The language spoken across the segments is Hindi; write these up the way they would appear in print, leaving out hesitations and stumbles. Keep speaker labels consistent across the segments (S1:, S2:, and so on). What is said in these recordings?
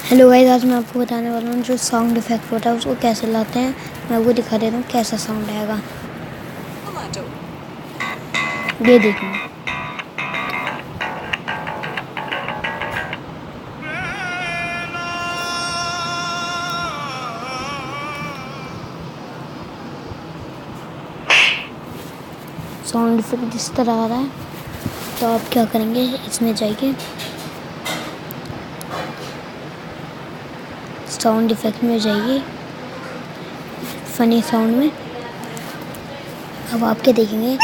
S1: हेलो गाइस, आज मैं आपको बताने वाला हूँ जो साउंड इफेक्ट होता है उसको कैसे लाते हैं। मैं वो दिखा देता हूँ कैसा साउंड आएगा। ये देखिए, साउंड इफेक्ट इस तरह आ रहा है। तो आप क्या करेंगे, इसमें जाइए, साउंड इफेक्ट में जाइए, फनी साउंड में। अब आप क्या देखेंगे,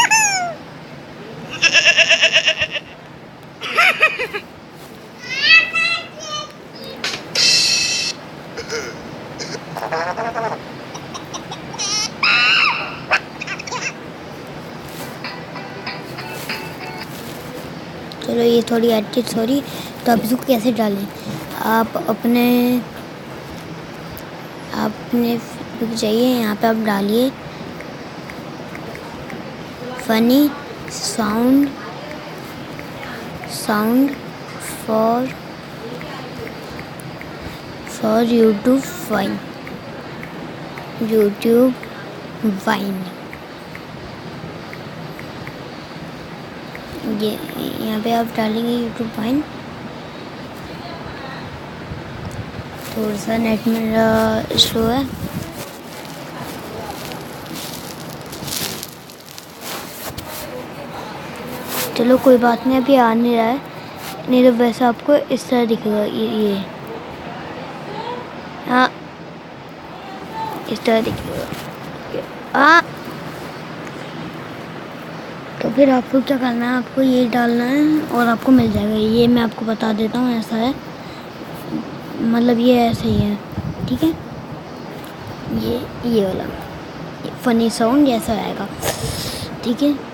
S1: चलो ये थोड़ी एडिट सॉरी। तो आप इसको कैसे डालें, आप अपने जाइए, यहाँ पे आप डालिए funny sound for YouTube wine. ये यहाँ पे आप डालेंगे यूट्यूब वाइन। थोड़ा सा नेट मेरा स्लो है। चलो कोई बात नहीं, अभी आ नहीं रहा है, नहीं तो वैसे आपको इस तरह दिखेगा। ये हाँ, इस तरह दिखेगा। हाँ, तो फिर आपको क्या करना है, आपको ये डालना है और आपको मिल जाएगा। ये मैं आपको बता देता हूँ, ऐसा है, मतलब ये ऐसे ही है, ठीक है। ये वाला फनी साउंड ऐसा आएगा, ठीक है।